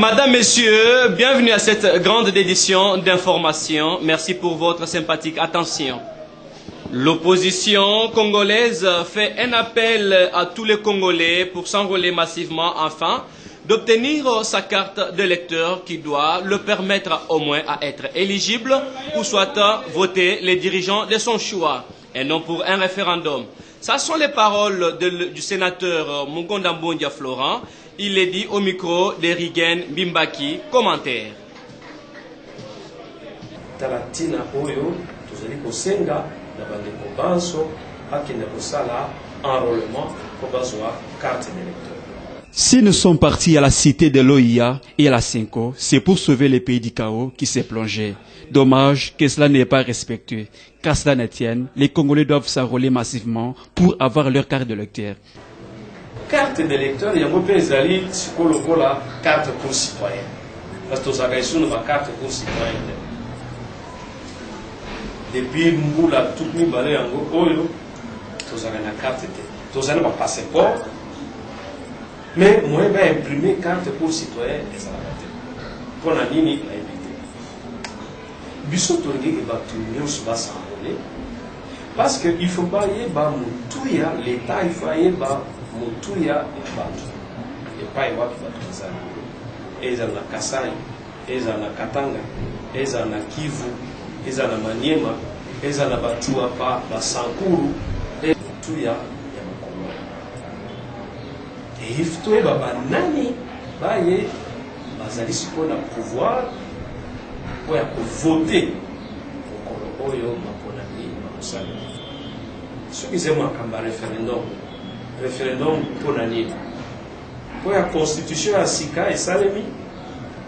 Madame, Messieurs, bienvenue à cette grande édition d'information. Merci pour votre sympathique attention. L'opposition congolaise fait un appel à tous les Congolais pour s'enrôler massivement afin d'obtenir sa carte d'électeur qui doit le permettre au moins à être éligible ou soit à voter les dirigeants de son choix et non pour un référendum. Ce sont les paroles du sénateur Mugonda Mbondia Florent. Il est dit au micro de Rigen Bimbaki. Commentaire. Talatina oyo tozali kosenga na bandeko banso akende kosala enrôlement po bazwa carte d'électeur. Si nous sommes partis à la cité de l'OIA et à la Cinco, c'est pour sauver le pays du chaos qui s'est plongé. Dommage que cela n'est pas respecté. Qu'à cela ne tienne, les Congolais doivent s'enrôler massivement pour avoir leur carte d'électeur. Carte d'électeur, yango mpe ezali sikoyo lokola carte pour citoyen. Parce que tozalaka esuni ba carte pour citoyen te. Depuis mbula toute mibale yango oyo tozalaka na carte te. Tozali ba passeport. Mais moi ba imprimer carte pour citoyen ezalaka te. Mpona nini nayebi te. Biso tolingaki bato nyonso basanrole parce que il faut pas yeba motuya l'état il faut yeba motuya ya bato epai wapi bato ezali ezala na Kasai ezala na Katanga ezala na Kivu ezala na Maniema ezala na Batuwa pa Basankuru motuya ya Makongo et il faut yeba banani baye bazali sikoyo na pouvoir po ya kovote mokolo oyo maponami bakosala soki eza makambo ya référendum mpona nini po ya constitution ya sika esalemi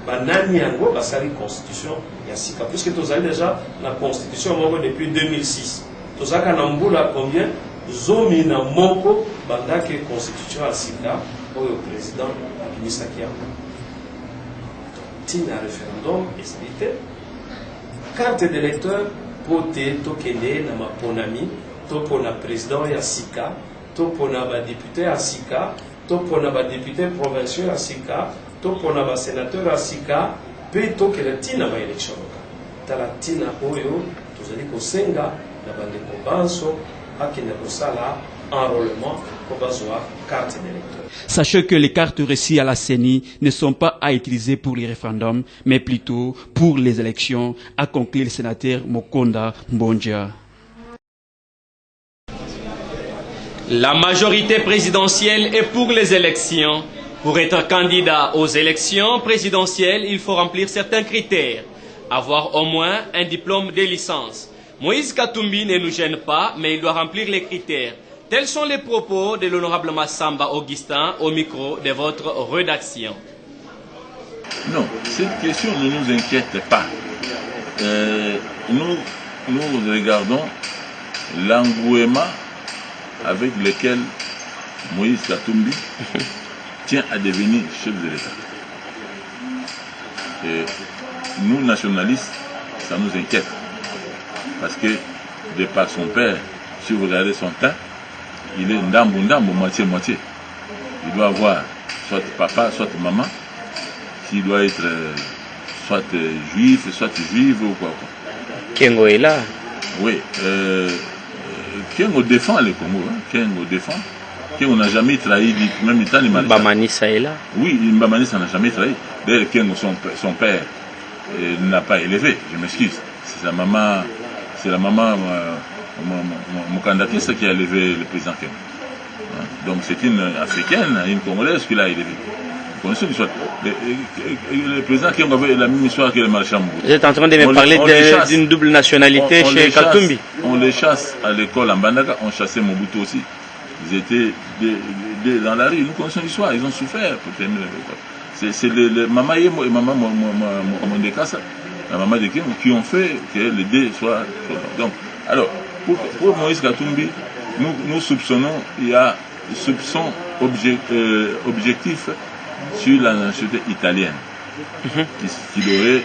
banani yango basali constitution ya sika puisque tozali déjà na constitution moko depuis 2006 tozalaka na mbula combien zomi na moko bandaki constitution ya sika oyo président abimisaki yango ntina référendum ezali te carte d'électeur po te tokende na maponami to mpona président ya sika to mpona badepute ya sika to mpona badepute provinciaux ya sika to mpona basénateur ya sika mpe tokende ntina baélection lokale tala ntina oyo tozali kosenga na bandeko banso akende kosala enrôlement pour bazwa carte d'électeur. Sachez que les cartes reçues à la CENI ne sont pas à utiliser pour les référendums, mais plutôt pour les élections, a conclu le sénateur Mugonda Mbondia. La majorité présidentielle est pour les élections. Pour être candidat aux élections présidentielles, il faut remplir certains critères. Avoir au moins un diplôme de licence. Moïse Katumbi ne nous gêne pas, mais il doit remplir les critères. Tels sont les propos de l'honorable Massamba Augustin au micro de votre rédaction. Non, cette question ne nous inquiète pas. Nous regardons l'engouement avec lequel Moïse Katumbi tient à devenir chef de l'État. Nous, nationalistes, ça nous inquiète. Parce que, de par son père, si vous regardez son teint, il est ndambo, moitié-moitié. Il doit avoir soit papa, soit maman. S'il doit être soit juif, soit juive ou quoi. Kengo est là. Oui. Kengo défend le Congo. Hein. Kengo défend. Kengo n'a jamais trahi, même État ni Malika. Bamanissa est là. Oui, Bamanissa n'a jamais trahi. D'ailleurs, Kengo, son père, n'a pas élevé. Je m'excuse. C'est la maman Mukandakisa qui a élevé le président Kengo. Donc c'est une africaine, une congolaise qui l'a élevé. Vous connaissez l'histoire. Le président Kengo avait la même histoire que le maréchal Mobutu. Vous êtes en train de me parler d'une double nationalité chez Katumbi. On les chasse à l'école en Bandaka, on chassait Mobutu aussi. Ils étaient dans la rue, nous connaissons l'histoire, ils ont souffert pour terminer l'école. C'est le Maman Yemo et Maman Mondekasa, la maman de Kengo, qui ont fait que les deux soient. Donc, alors, pour Moïse Katumbi, nous soupçonnons, il y a soupçon objectif sur la nationalité italienne. Qu'il aurait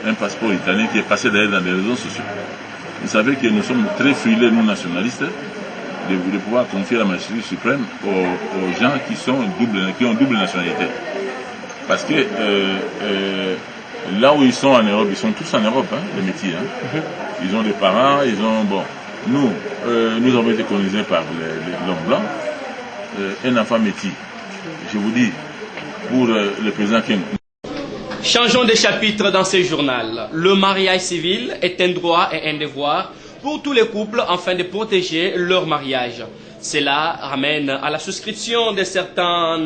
un passeport italien qui est passé d'ailleurs dans les réseaux sociaux. Vous savez que nous sommes très frileux, nous nationalistes, de pouvoir confier la magistrature suprême aux gens qui ont double nationalité. parce que là où ils sont en Europe, ils sont tous en Europe, hein, les métiers. Hein. Ils ont des parents, ils ont... Bon, nous avons été colonisés par l'homme blanc. Un enfant métier, je vous dis, pour le président King. Changeons de chapitre dans ce journal. Le mariage civil est un droit et un devoir pour tous les couples afin de protéger leur mariage. Cela ramène à la souscription de certains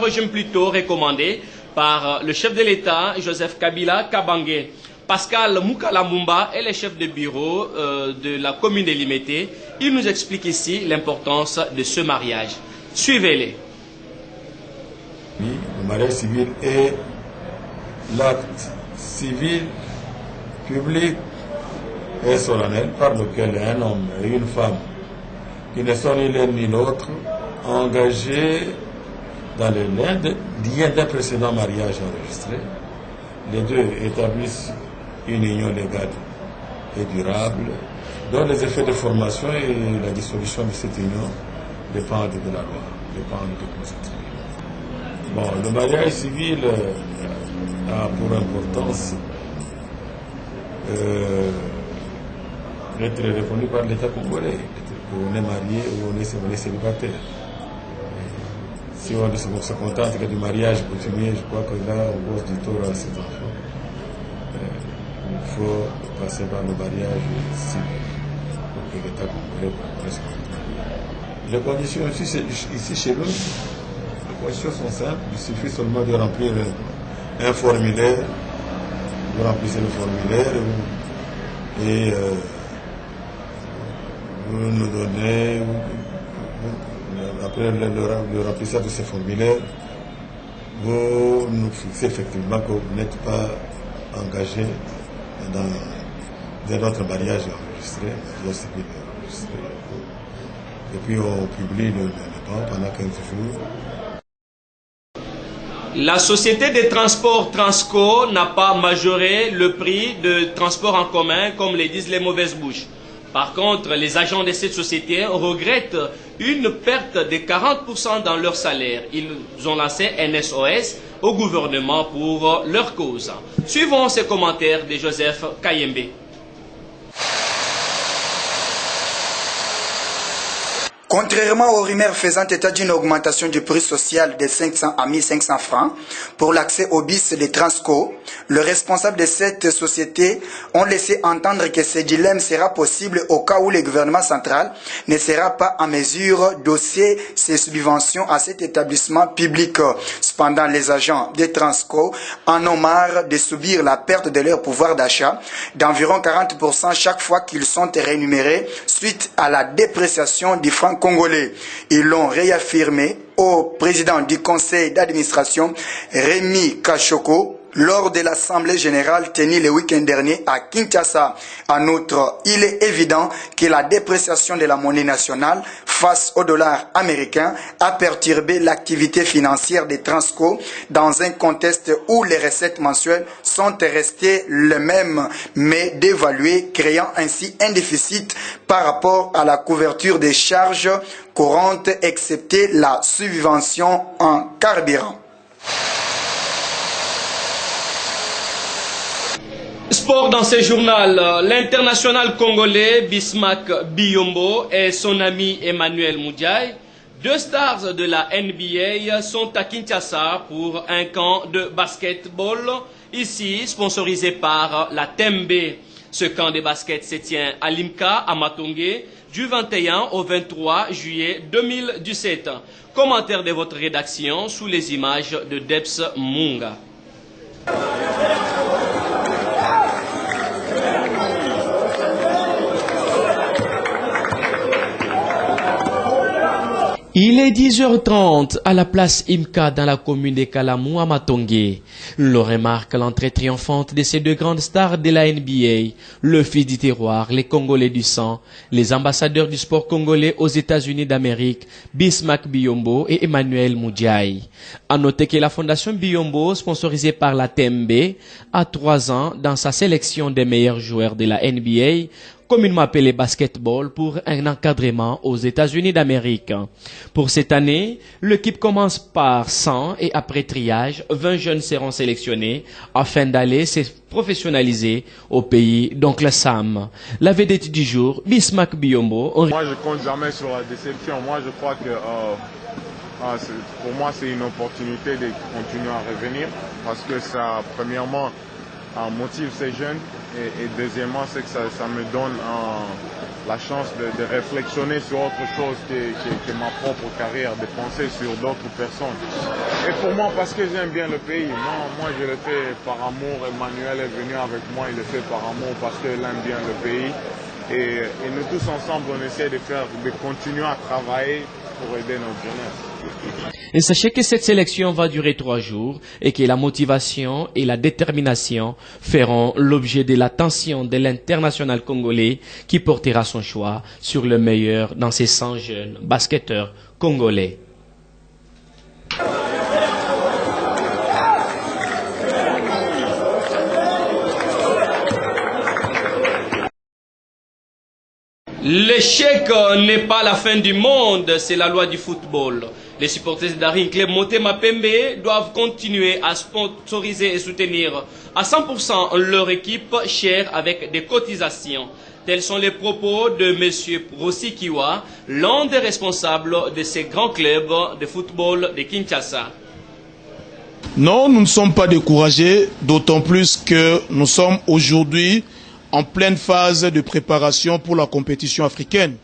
régimes plutôt recommandés par le chef de l'État, Joseph Kabila Kabange. Pascal Moukalamumba est le chef de bureau de la commune de Limete. Il nous explique ici l'importance de ce mariage. Suivez-les. Le mariage civil est l'acte civil public et solennel par lequel un homme et une femme qui ne sont ni l'un ni l'autre engagés dans les liens d'un précédent mariage enregistré. Les deux établissent une union légale et durable dont les effets de formation et la dissolution de cette union dépendent de la loi, dépendent de constituer. Bon, le mariage civil a pour importance d'être reconnu par l'État congolais. On est marié ou on est célibataire. Si on se contente que du mariage coutumier, je crois que là, on cause du tort à ces enfants. Il faut passer par le mariage civil pour que l'État congolais puisse continuer. Les conditions ici chez nous, les conditions sont simples. Il suffit seulement de remplir un formulaire. Vous remplissez le formulaire et vous nous donnez, après le remplissage de ces formulaires, vous nous fixez effectivement que vous n'êtes pas engagé dans notre mariage enregistré, et puis on publie le temps pendant 15 jours. La société de transport Transco n'a pas majoré le prix de transport en commun comme le disent les mauvaises bouches. Par contre, les agents de cette société regrettent une perte de 40% dans leur salaire. Ils ont lancé un SOS au gouvernement pour leur cause. Suivons ces commentaires de Joseph Kayembe. Contrairement aux rumeurs faisant état d'une augmentation du prix social de 500 à 1500 francs pour l'accès aux bus de Transco, le responsable de cette société ont laissé entendre que ce dilemme sera possible au cas où le gouvernement central ne sera pas en mesure d'osser ses subventions à cet établissement public. Cependant, les agents de Transco en ont marre de subir la perte de leur pouvoir d'achat d'environ 40% chaque fois qu'ils sont rémunérés suite à la dépréciation du franc congolais. Ils l'ont réaffirmé au président du conseil d'administration, Rémi Kachoko, lors de l'Assemblée générale tenue le week-end dernier à Kinshasa. En outre, il est évident que la dépréciation de la monnaie nationale face au dollar américain a perturbé l'activité financière des Transco dans un contexte où les recettes mensuelles sont restées les mêmes mais dévaluées, créant ainsi un déficit par rapport à la couverture des charges courantes excepté la subvention en carburant. Sport dans ce journal, l'international congolais Bismack Biyombo et son ami Emmanuel Mudiaï, deux stars de la NBA, sont à Kinshasa pour un camp de basketball, ici sponsorisé par la Tembe. Ce camp de basket se tient à Limka, à Matongé, du 21 au 23 juillet 2017. Commentaire de votre rédaction sous les images de Debs Munga. Il est 10h30 à la place Imka dans la commune de Kalamou à Matongé. L'on remarque l'entrée triomphante de ces deux grandes stars de la NBA, le fils du terroir, les Congolais du sang, les ambassadeurs du sport congolais aux États-Unis d'Amérique, Bismack Biyombo et Emmanuel Mudiaï. À noter que la fondation Biyombo, sponsorisée par la Tembe, a 3 ans dans sa sélection des meilleurs joueurs de la NBA, communément appelé basketball, pour un encadrement aux États-Unis d'Amérique. Pour cette année, l'équipe commence par 100 et après triage, 20 jeunes seront sélectionnés afin d'aller se professionnaliser au pays d'Oncle Sam. La vedette du jour, Bismack Biombo. Moi, je compte jamais sur la déception. Moi, je crois que pour moi, c'est une opportunité de continuer à revenir parce que ça, premièrement, motive ces jeunes et deuxièmement, c'est que ça me donne la chance de réflexionner sur autre chose que ma propre carrière, de penser sur d'autres personnes. Et pour moi, parce que j'aime bien le pays, moi je le fais par amour. Emmanuel est venu avec moi, il le fait par amour parce qu'il aime bien le pays. Et nous tous ensemble, on essaie de continuer à travailler pour aider notre jeunesse. Et sachez que cette sélection va durer 3 jours et que la motivation et la détermination feront l'objet de l'attention de l'international congolais qui portera son choix sur le meilleur dans ces 100 jeunes basketteurs congolais. L'échec n'est pas la fin du monde, c'est la loi du football. Les supporters de Daring Club Motema Pembe doivent continuer à sponsoriser et soutenir à 100% leur équipe chère avec des cotisations. Tels sont les propos de M. Rossi Kiwa, l'un des responsables de ces grands clubs de football de Kinshasa. Non, nous ne sommes pas découragés, d'autant plus que nous sommes aujourd'hui en pleine phase de préparation pour la compétition africaine.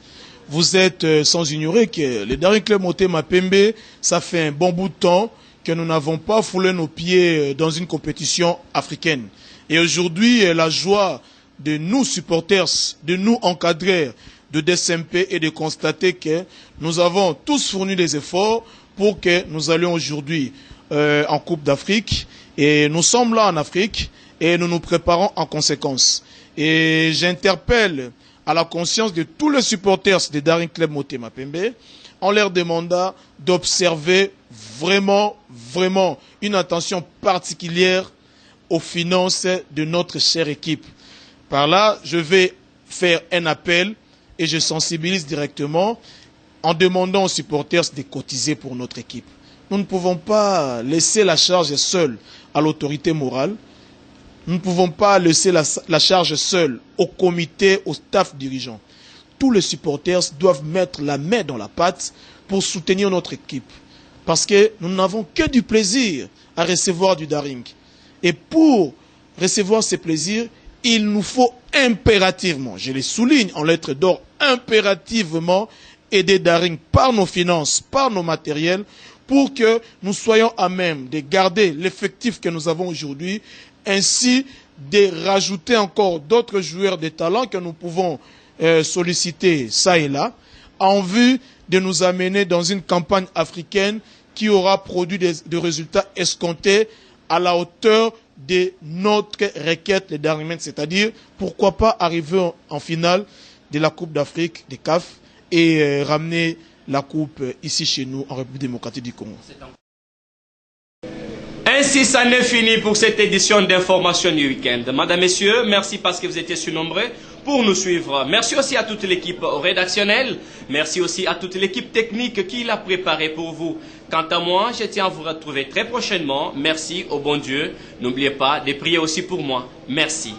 Vous êtes sans ignorer que le Daring Club Motema Pembe, ça fait un bon bout de temps que nous n'avons pas foulé nos pieds dans une compétition africaine. Et aujourd'hui, la joie de nous supporters, de nous encadreurs de DSMP est de constater que nous avons tous fourni des efforts pour que nous allions aujourd'hui en Coupe d'Afrique. Et nous sommes là en Afrique et nous nous préparons en conséquence. Et j'interpelle à la conscience de tous les supporters de Daring Club Motema Pembe en leur demandant d'observer vraiment une attention particulière aux finances de notre chère équipe. Par là, je vais faire un appel et je sensibilise directement en demandant aux supporters de cotiser pour notre équipe. Nous ne pouvons pas laisser la charge seule à l'autorité morale. Nous ne pouvons pas laisser la charge seule au comité, au staff dirigeant. Tous les supporters doivent mettre la main dans la pâte pour soutenir notre équipe. Parce que nous n'avons que du plaisir à recevoir du Daring. Et pour recevoir ces plaisirs, il nous faut impérativement, je les souligne en lettres d'or, impérativement aider Daring par nos finances, par nos matériels, pour que nous soyons à même de garder l'effectif que nous avons aujourd'hui, ainsi de rajouter encore d'autres joueurs de talent que nous pouvons solliciter ça et là, en vue de nous amener dans une campagne africaine qui aura produit des résultats escomptés à la hauteur de notre requête, les Daring, c'est-à-dire pourquoi pas arriver en finale de la Coupe d'Afrique, des CAF, et ramener la Coupe ici chez nous, en République démocratique du Congo. Ainsi, ça n'est fini pour cette édition d'information du week-end. Madame, Messieurs, merci parce que vous étiez si nombreux pour nous suivre. Merci aussi à toute l'équipe rédactionnelle. Merci aussi à toute l'équipe technique qui l'a préparé pour vous. Quant à moi, je tiens à vous retrouver très prochainement. Merci au bon Dieu. N'oubliez pas de prier aussi pour moi. Merci.